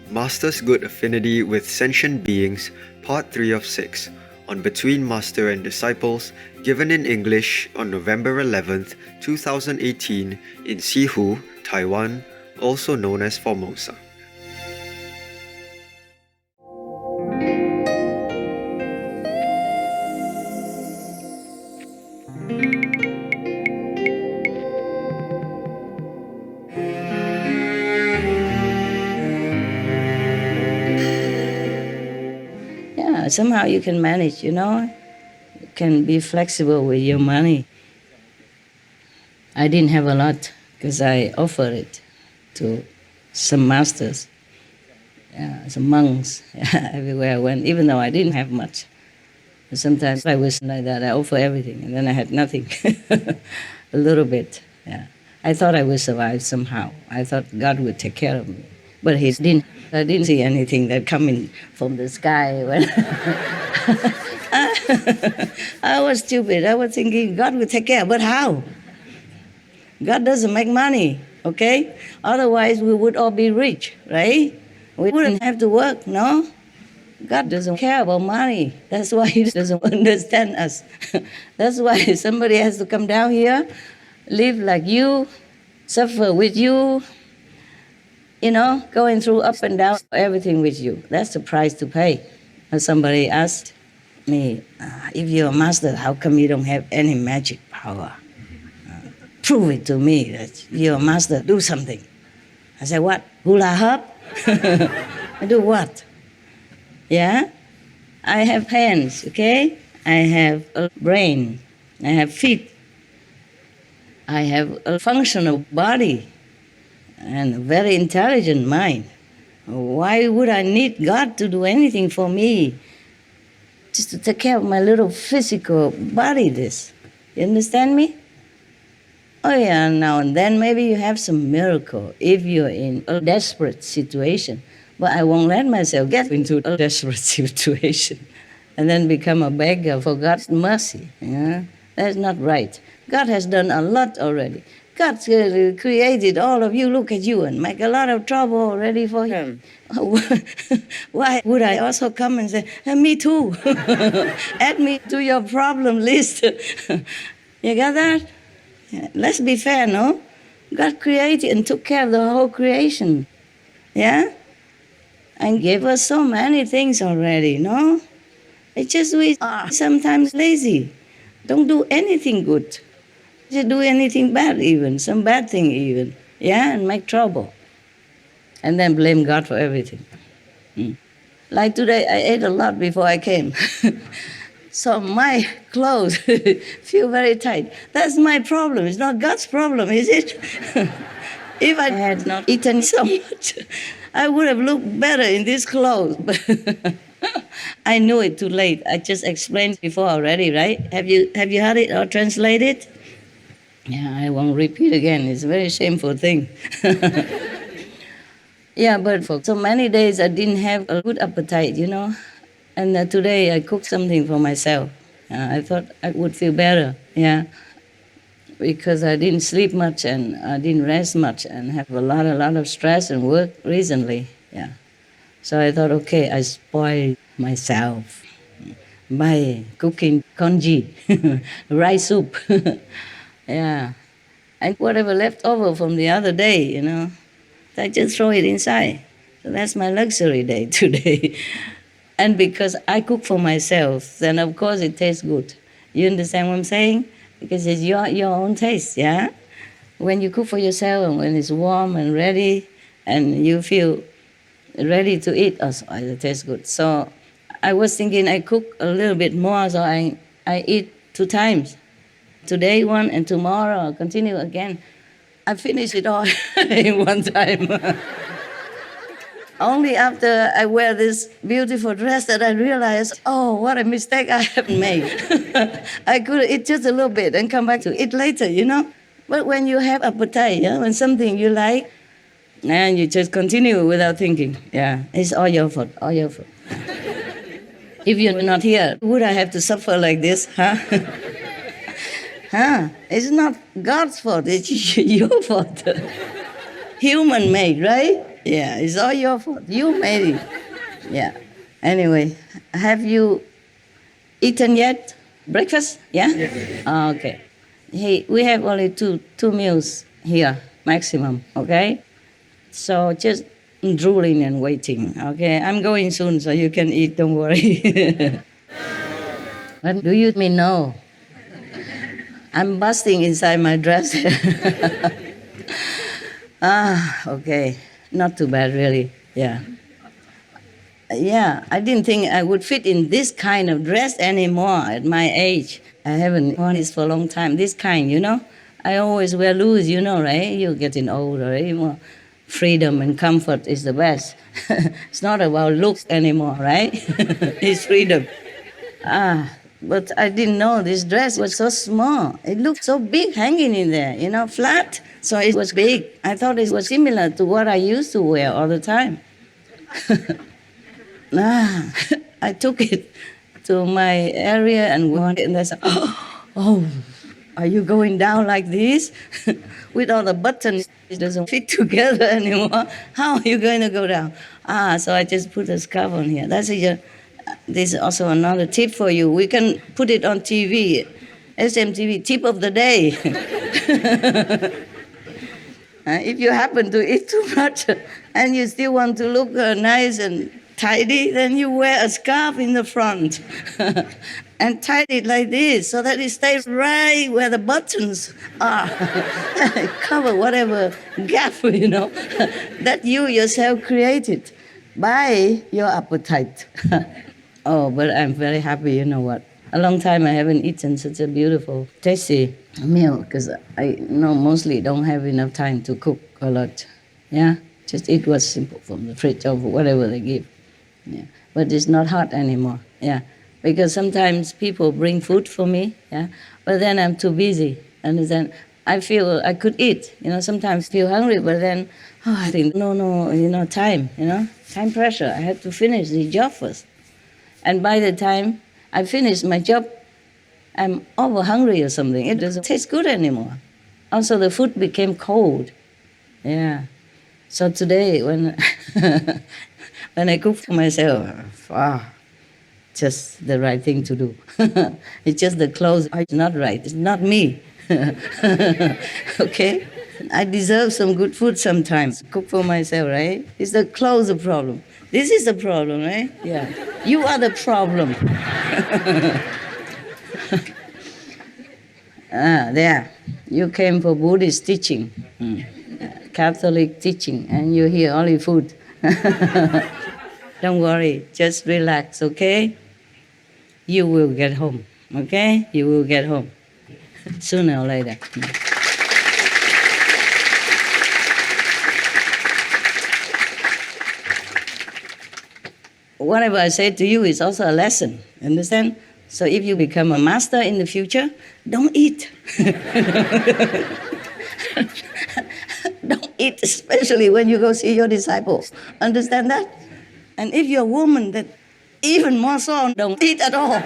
Master's Good Affinity with Sentient Beings, Part 3 of 6, on Between Master and Disciples, given in English on November 11th, 2018 in Sihu, Taiwan, also known as Formosa. Somehow you can manage, you can be flexible with your money. I didn't have a lot because I offered it to some masters, some monks everywhere I went, even though I didn't have much. But sometimes I was like that, I offer everything and then I had nothing, a little bit. I thought I would survive somehow. I thought God would take care of me. But He didn't. I didn't see anything that coming from the sky. I was stupid. I was thinking God will take care, but how? God doesn't make money, okay? Otherwise, we would all be rich, right? We wouldn't have to work, no? God doesn't care about money. That's why He doesn't understand us. That's why somebody has to come down here, live like you, suffer with you, going through up and down, everything with you. That's the price to pay. And somebody asked me, if you're a master, how come you don't have any magic power? Prove it to me that you're a master. Do something. I said, what? Hula hoop? I do what? Yeah? I have hands, okay? I have a brain. I have feet. I have a functional body and a very intelligent mind. Why would I need God to do anything for me? Just to take care of my little physical body, this. You understand me? Oh yeah, now and then maybe you have some miracle if you're in a desperate situation. But I won't let myself get into a desperate situation and then become a beggar for God's mercy. That's not right. God has done a lot already. God created all of you, look at you, and make a lot of trouble already for Him. Why would I also come and say, hey, me too, add me to your problem list? You got that? Yeah. Let's be fair, no? God created and took care of the whole creation, yeah? And gave us so many things already, no? It's just we are sometimes lazy, don't do anything good. Just do anything bad even, some bad thing even, and make trouble. And then blame God for everything. Like today, I ate a lot before I came. So my clothes feel very tight. That's my problem. It's not God's problem, is it? If I had not eaten so much, I would have looked better in these clothes. I knew it too late. I just explained before already, right? Have you heard it or translated? Yeah, I won't repeat again. It's a very shameful thing. But for so many days I didn't have a good appetite, And today I cooked something for myself. I thought I would feel better, because I didn't sleep much and I didn't rest much and have a lot of stress and work recently, So I thought, okay, I spoiled myself by cooking congee, rice soup. And whatever left over from the other day, I just throw it inside. So that's my luxury day today. And because I cook for myself, then of course it tastes good. You understand what I'm saying? Because it's your own taste, When you cook for yourself and when it's warm and ready and you feel ready to eat, it tastes good. So I was thinking I cook a little bit more, so I eat 2 times. Today one and tomorrow I'll continue again. I finish it all in one time. Only after I wear this beautiful dress that I realize, what a mistake I have made. I could eat just a little bit and come back to eat later, But when you have appetite, when something you like, and you just continue without thinking, it's all your fault, all your fault. If you're not here, would I have to suffer like this, It's not God's fault, it's your fault. Human made, right? Yeah, it's all your fault. You made it. Yeah. Anyway, have you eaten yet? Breakfast? Yeah? Yes. Okay. Hey, we have only two meals here, maximum, okay? So just drooling and waiting, okay? I'm going soon, so you can eat, don't worry. What do you mean no? I'm busting inside my dress. Okay. Not too bad, really. Yeah. Yeah, I didn't think I would fit in this kind of dress anymore at my age. I haven't worn this for a long time. This kind, you know? I always wear loose, you know, right? You're getting older, right? More freedom and comfort is the best. It's not about looks anymore, right? It's freedom. But I didn't know this dress was so small. It looked so big hanging in there, you know, flat. So it was big. I thought it was similar to what I used to wear all the time. I took it to my area and wore it, and I said, oh, are you going down like this? With all the buttons, it doesn't fit together anymore. How are you going to go down? So I just put a scarf on here. This is also another tip for you. We can put it on TV, SMTV, tip of the day. If you happen to eat too much and you still want to look nice and tidy, then you wear a scarf in the front and tie it like this so that it stays right where the buttons are. Cover whatever gap, you know, that you yourself created by your appetite. Oh, but I'm very happy, you know what? A long time I haven't eaten such a beautiful, tasty meal because I mostly don't have enough time to cook a lot. Yeah, just eat what's simple from the fridge or whatever they give. Yeah, but it's not hot anymore. Yeah, because sometimes people bring food for me. Yeah, but then I'm too busy, and then I feel I could eat. You know, sometimes feel hungry, but then I think no, you know, time. You know, time pressure. I have to finish the job first, and by the time I finish my job, I'm over hungry or something. It doesn't taste good anymore. Also, the food became cold. Yeah. So today, when when I cook for myself, just the right thing to do. It's just the clothes are not right. It's not me. Okay? I deserve some good food sometimes. Cook for myself, right? It's the clothes the problem. This is the problem, right? Yeah. You are the problem. There. You came for Buddhist teaching, Catholic teaching, and you hear only food. Don't worry, just relax, okay? You will get home, okay? You will get home sooner or later. Whatever I say to you is also a lesson, understand? So if you become a master in the future, don't eat. Don't eat, especially when you go see your disciples. Understand that? And if you're a woman, that even more so, don't eat at all.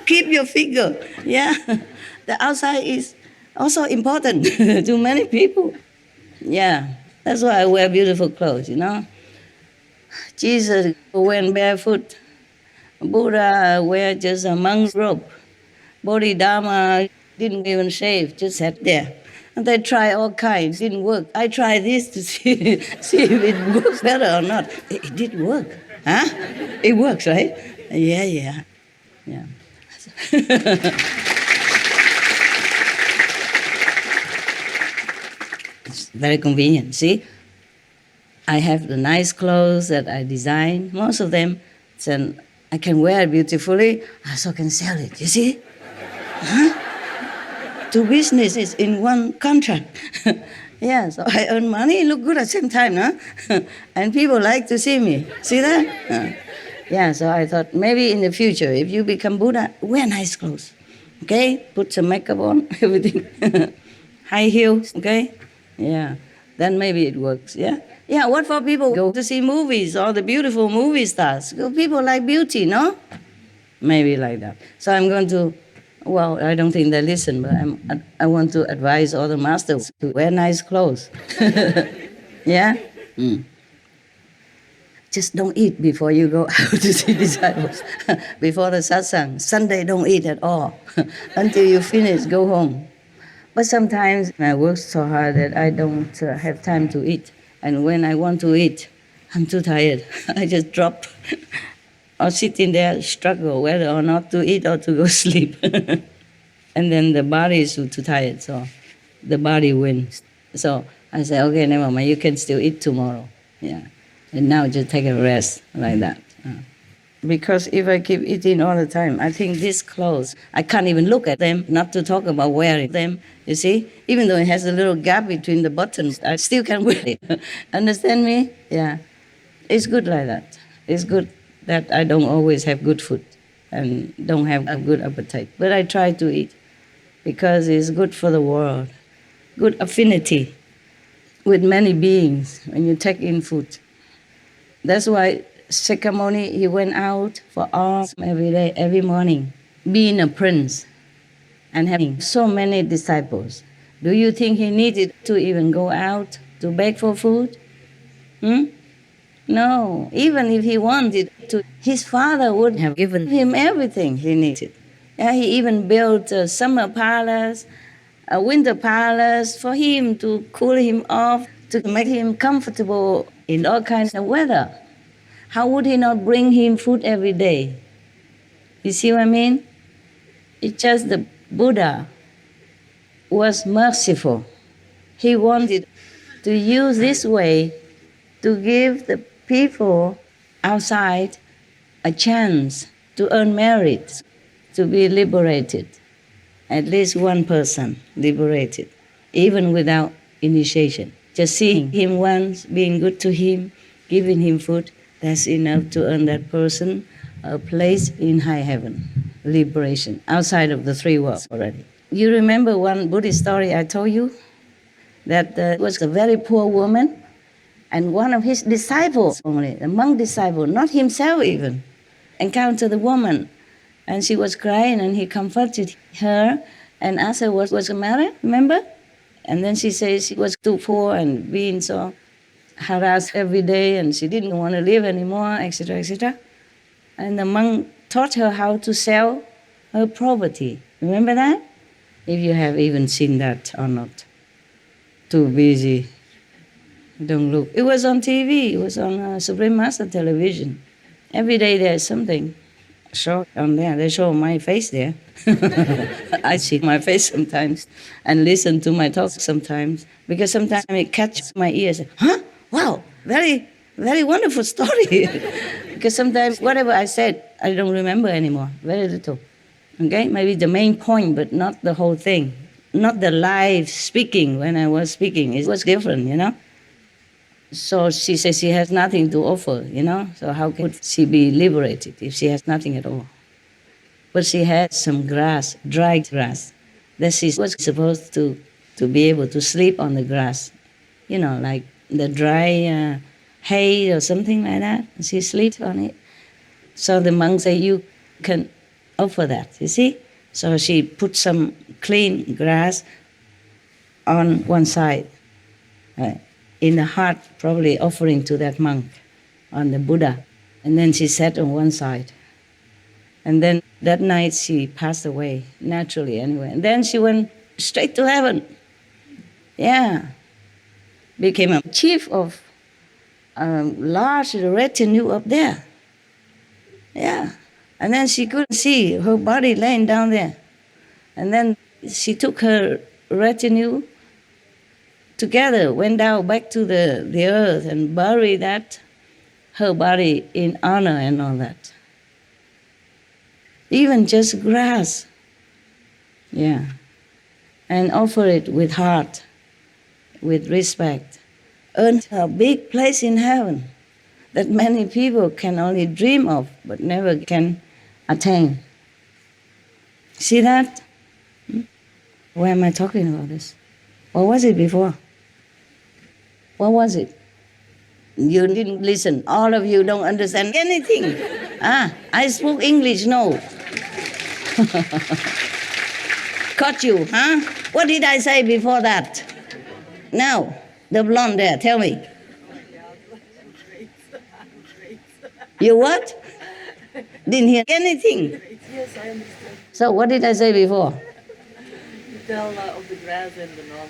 Keep your figure. Yeah. The outside is also important to many people. Yeah. That's why I wear beautiful clothes, you know. Jesus went barefoot. Buddha wear just a monk's robe. Bodhidharma didn't even shave, just sat there. And they try all kinds, didn't work. I try this to see if it works better or not. It did work. Huh? It works, right? Yeah. It's very convenient, see? I have the nice clothes that I design, most of them, and I can wear it beautifully, I also can sell it, you see? Huh? Two businesses in one contract. Yeah, so I earn money, look good at the same time, huh? And people like to see me. See that? Yeah, so I thought maybe in the future, if you become Buddha, wear nice clothes. Okay? Put some makeup on, everything. High heels, okay? Yeah, then maybe it works, yeah? Yeah, what for people go to see movies, all the beautiful movie stars? People like beauty, no? Maybe like that. So I'm going to, well, I don't think they listen, but I want to advise all the masters to wear nice clothes. Yeah? just don't eat before you go out to see disciples. Before the satsang, Sunday don't eat at all. Until you finish, go home. But sometimes I work so hard that I don't have time to eat. And when I want to eat, I'm too tired. I just drop or sitting there, struggle whether or not to eat or to go sleep. And then the body is too tired, so the body wins. So I say, okay, never mind, you can still eat tomorrow. Yeah. And now just take a rest like that. Because if I keep eating all the time, I think these clothes, I can't even look at them, not to talk about wearing them. You see, even though it has a little gap between the buttons, I still can wear it. Understand me? Yeah. It's good like that. It's good that I don't always have good food and don't have a good appetite. But I try to eat because it's good for the world. Good affinity with many beings when you take in food. That's why Sakyamuni, he went out for alms every day, every morning, being a prince and having so many disciples. Do you think he needed to even go out to beg for food? No. Even if he wanted to, his father would have given him everything he needed. Yeah, he even built a summer palace, a winter palace for him to cool him off, to make him comfortable in all kinds of weather. How would he not bring him food every day? You see what I mean? It's just the Buddha was merciful. He wanted to use this way to give the people outside a chance to earn merit, to be liberated. At least one person liberated, even without initiation. Just seeing him once, being good to him, giving him food, that's enough to earn that person a place in high heaven, liberation, outside of the three worlds already. You remember one Buddhist story I told you? That was a very poor woman, and one of his disciples only, a monk disciple, not himself even, encountered the woman, and she was crying, and he comforted her and asked her what was the matter, remember? And then she says she was too poor and being so harassed every day, and she didn't want to live anymore, etc., etc. And the monk taught her how to sell her property. Remember that? If you have even seen that or not. Too busy. Don't look. It was on TV. It was on Supreme Master Television. Every day there's something short on there. They show my face there. I see my face sometimes and listen to my talk sometimes, because sometimes it catches my ears. Huh? Wow, very, very wonderful story. Because sometimes whatever I said, I don't remember anymore, very little. Okay, maybe the main point, but not the whole thing. Not the live speaking when I was speaking. It was different, you know. So she says she has nothing to offer, you know. So how could she be liberated if she has nothing at all? But she had some grass, dry grass, that she was supposed to be able to sleep on the grass, you know, like the dry hay or something like that. She sleeps on it. So the monk said, you can offer that, you see? So she put some clean grass on one side, in the heart, probably offering to that monk, on the Buddha. And then she sat on one side. And then that night she passed away, naturally anyway. And then she went straight to heaven. Yeah. Became a chief of a large retinue up there. Yeah. And then she couldn't see her body laying down there. And then she took her retinue together, went down back to the earth and buried that, her body in honor and all that. Even just grass. Yeah. And offer it with heart, with respect. Earned a big place in heaven that many people can only dream of but never can attain. See that? Why am I talking about this? What was it before? What was it? You didn't listen. All of you don't understand anything. I spoke English, no. Caught you, huh? What did I say before that? Now, the blonde there, tell me. You what? Didn't hear anything. Yes, I understand. So what did I say before? You tell of the grass and the non.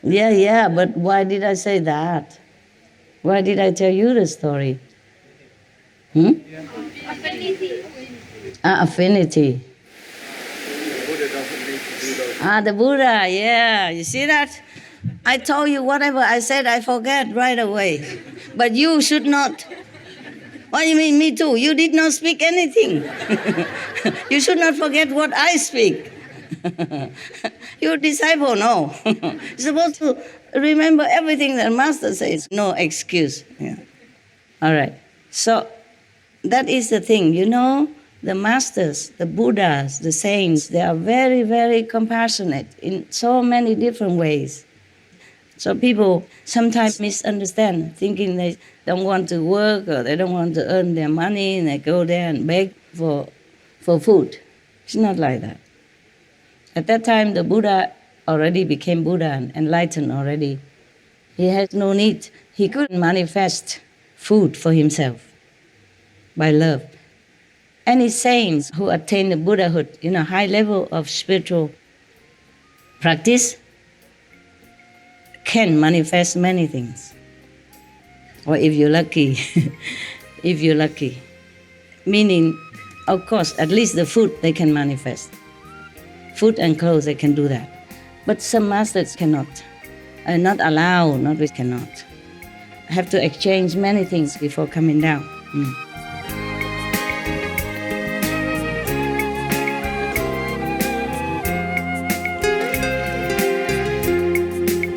Yeah, but why did I say that? Why did I tell you the story? Affinity. Affinity. Buddha doesn't need to do those. The Buddha, yeah. You see that? I told you whatever I said, I forget right away. But you should not. What do you mean, me too? You did not speak anything. You should not forget what I speak. Your disciple, no. You're supposed to remember everything that Master says. No excuse. Yeah. All right. So that is the thing. You know, the Masters, the Buddhas, the saints, they are very, very compassionate in so many different ways. So people sometimes misunderstand, thinking they don't want to work or they don't want to earn their money and they go there and beg for food. It's not like that. At that time, the Buddha already became Buddha and enlightened already. He had no need. He could manifest food for himself by love. Any saints who attain the Buddhahood, high level of spiritual practice, can manifest many things. Or if you're lucky, if you're lucky. Meaning, of course, at least the food they can manifest. Food and clothes, they can do that. But some masters cannot. Not allowed, not we cannot. Have to exchange many things before coming down.